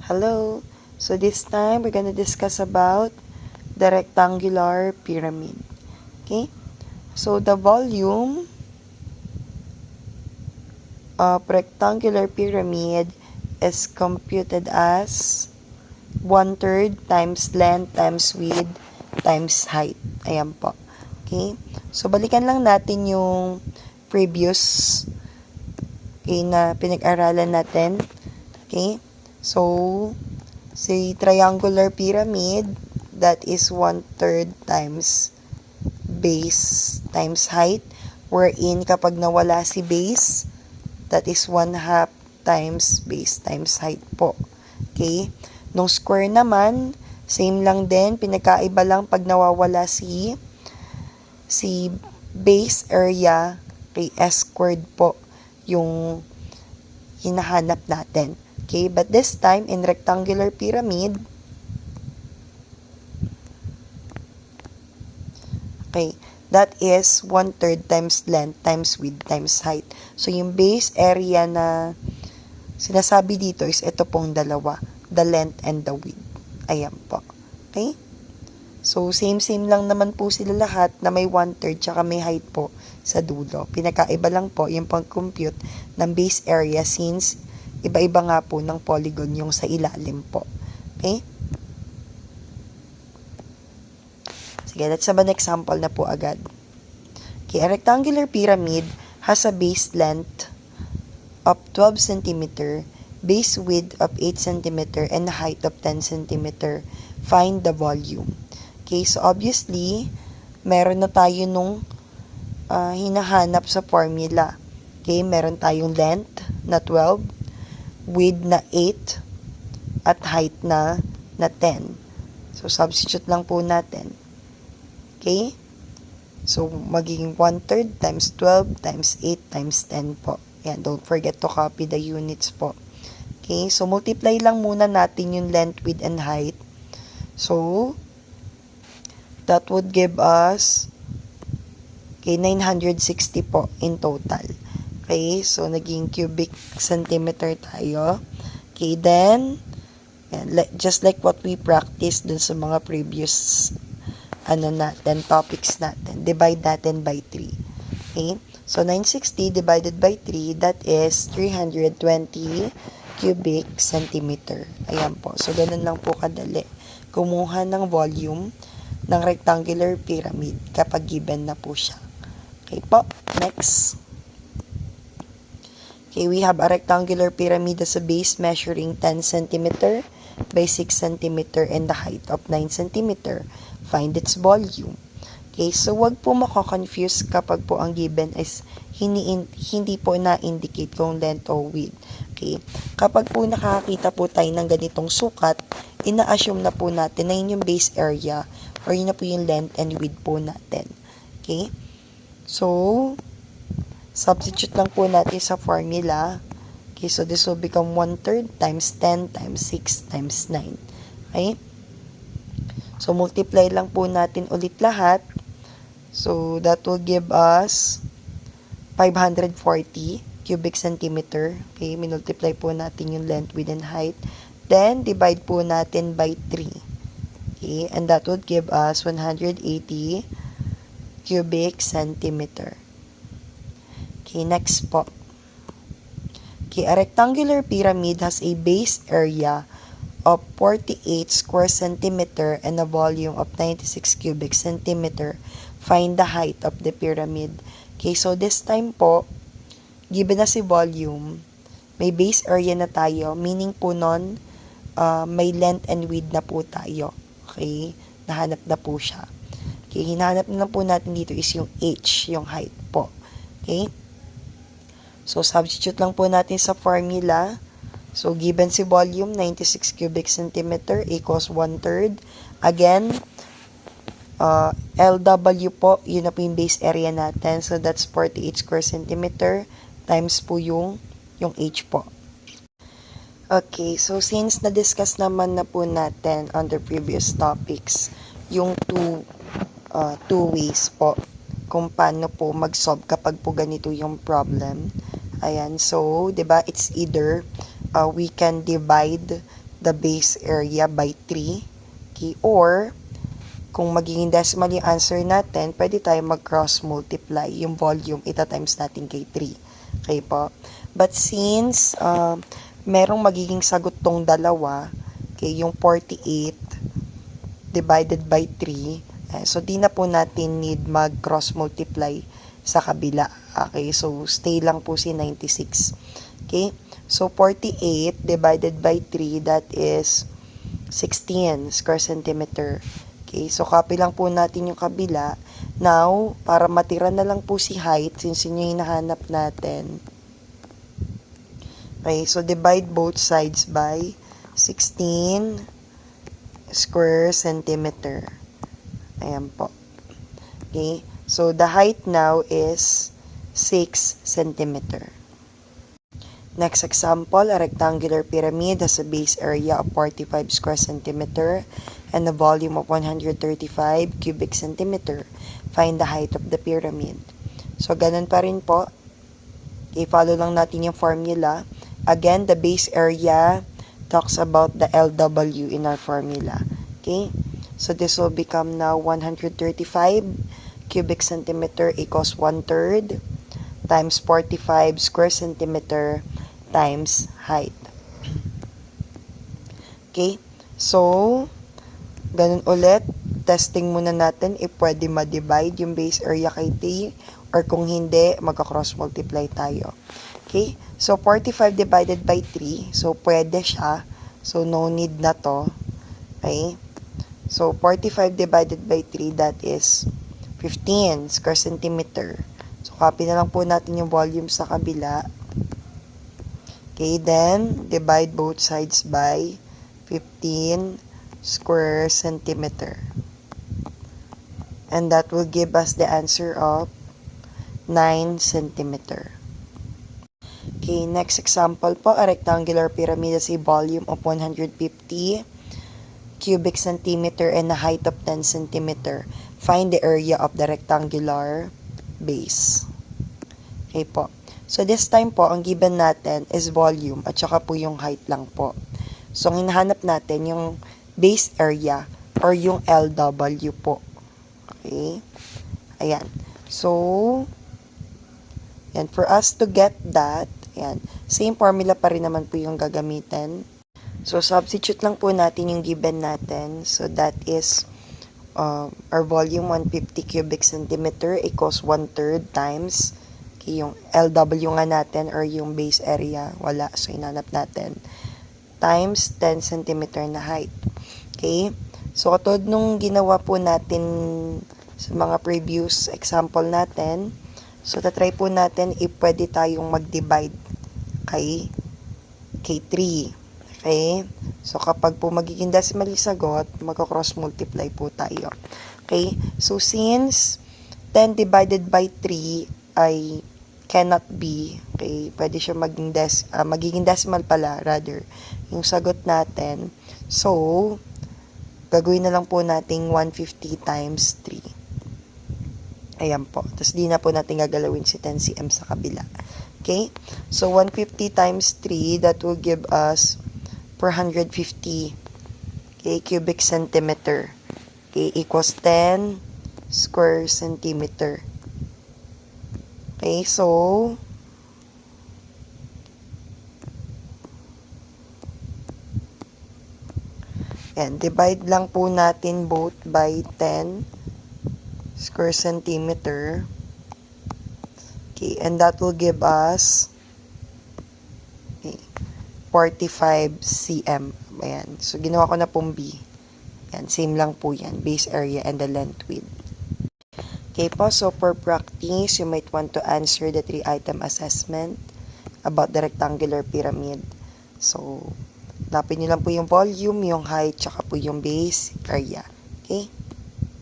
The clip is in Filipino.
Hello. So this time we're going to discuss about the rectangular pyramid. Okay? So the volume of rectangular pyramid is computed as 1/3 times length times width times height. Ayan po. Okay? So balikan lang natin yung previous na pinag-aralan natin. Okay? So, say triangular pyramid, that is 1/3 times base times height, wherein kapag nawala si base, that is 1/2 times base times height po. Okay? Nung square naman, same lang din, pinagkaiba lang pag nawawala si base area, kay S squared po yung hinahanap natin. Okay, but this time in rectangular pyramid, okay, that is 1/3 times length times width times height. So yung base area na sinasabi dito is ito pong dalawa, the length and the width. Ayan po. Okay? So same lang naman po sila lahat na may 1/3 tsaka may height po sa dulo. Pinakaiba lang po yung pang-compute ng base area since iba-iba nga po ng polygon yung sa ilalim po. Okay? Sige, let's have an example na po agad. Okay, a rectangular pyramid has a base length of 12 cm, base width of 8 cm, and a height of 10 cm. Find the volume. Okay, so obviously, meron na tayo nung hinahanap sa formula. Okay, meron tayong length na 12, width na 8, at height na 10. So, substitute lang po natin. Okay? So, magiging 1/3 times 12 times 8 times 10 po. Yan, don't forget to copy the units po. Okay? So, multiply lang muna natin yung length, width, and height. So, that would give us 960 po in total. Okay, so naging cubic centimeter tayo. Okay, then, just like what we practiced dun sa mga previous topics natin. Divide natin by 3. Okay, so 960 divided by 3, that is 320 cubic centimeter. Ayan po. So, ganun lang po kadali. Kumuha ng volume ng rectangular pyramid kapag given na po siya. Okay po, next. Okay, we have a rectangular pyramid as a base measuring 10 cm by 6 cm and the height of 9 cm. Find its volume. Okay, so wag po mako-confuse kapag po ang given is hindi po na-indicate kung length o width. Okay, kapag po nakakita po tayo ng ganitong sukat, ina-assume na po natin na yun yung base area or yun na po yung length and width po natin. Okay, so substitute lang po natin sa formula. Okay, so this will become 1/3 times 10 times 6 times 9. Okay? So, multiply lang po natin ulit lahat. So, that will give us 540 cubic centimeter. Okay, minultiply po natin yung length, width, and height. Then, divide po natin by 3. Okay, and that would give us 180 cubic centimeter. Okay, next po. Okay, a rectangular pyramid has a base area of 48 square centimeter and a volume of 96 cubic centimeter. Find the height of the pyramid. Okay, so this time po, given na si volume, may base area na tayo, meaning po nun, may length and width na po tayo. Okay, nahanap na po siya. Okay, hinahanap na po natin dito is yung h, yung height po. Okay, so, substitute lang po natin sa formula. So, given si volume, 96 cubic centimeter equals 1/3. Again, LW po, yun na po yung base area natin. So, that's 48 square centimeter times po yung H po. Okay, so since na-discuss naman na po natin on the previous topics, yung two ways po kung paano po mag-solve kapag po ganito yung problem. Ayan, so, 'di ba, it's either we can divide the base area by 3. Okay, or kung magiging decimal yung answer natin, pwede tayo mag-cross multiply. Yung volume, ita-times natin kay 3. Okay po? But since merong magiging sagot tong dalawa, okay, yung 48 divided by 3, so di na po natin need mag-cross multiply sa kabila. Okay, so stay lang po si 96. Okay, so 48 divided by 3, that is 16 square centimeter. Okay, so copy lang po natin yung kabila. Now, para matira na lang po si height, since yun yung hinahanap natin. Okay, so divide both sides by 16 square centimeter. Ayan po. Okay, so the height now is 6 centimeter. Next example, a rectangular pyramid has a base area of 45 square centimeter and a volume of 135 cubic centimeter. Find the height of the pyramid. So, ganun pa rin po. I-follow lang natin yung formula. Again, the base area talks about the LW in our formula. Okay? So, this will become now 135 cubic centimeter equals 1/3 times 45 square centimeter times height. Okay? So, ganun ulit. Testing muna natin if pwede ma-divide yung base area kay T, or kung hindi, magka-cross multiply tayo. Okay? So, 45 divided by 3. So, pwede siya. So, no need na to. Okay? So, 45 divided by 3, that is 15 square centimeter. So, copy na lang po natin yung volume sa kabila. Okay, then, divide both sides by 15 square centimeter. And that will give us the answer of 9 centimeter. Okay, next example po, a rectangular pyramid has a volume of 150 cubic centimeter and a height of 10 centimeter. Find the area of the rectangular base. Okay po. So, this time po, ang given natin is volume at saka po yung height lang po. So, ang hinahanap natin yung base area or yung LW po. Okay? Ayan. So, yan. For us to get that, ayan, same formula pa rin naman po yung gagamitin. So, substitute lang po natin yung given natin. So, that is our volume 150 cubic centimeter equals 1/3 times yung LW nga natin or yung base area, wala. So, inanap natin. Times 10 cm na height. Okay? So, katulad nung ginawa po natin sa mga previous example natin, so, tatry po natin if pwede tayong mag-divide kay 3. Okay? So, kapag po magiging decimal yung sagot, magka-cross multiply po tayo. Okay? So, since 10 divided by 3 ay cannot be, okay, pwede siya magiging decimal pala, rather, yung sagot natin. So, gagawin na lang po nating 150 times 3. Ayan po. Tapos, di na po natin gagalawin si 10 cm sa kabila. Okay? So, 150 times 3, that will give us 450, okay, cubic centimeter. Okay, equals 10 square centimeter. Okay, so, yan, divide lang po natin both by 10 square centimeter. Okay, and that will give us 45 cm. Ayan, so ginawa ko na pong B. Yan, same lang po yan, base area and the length width. Okay po, so for practice, you might want to answer the 3-item assessment about the rectangular pyramid. So, hanapin nyo lang po yung volume, yung height, tsaka po yung base area. Okay?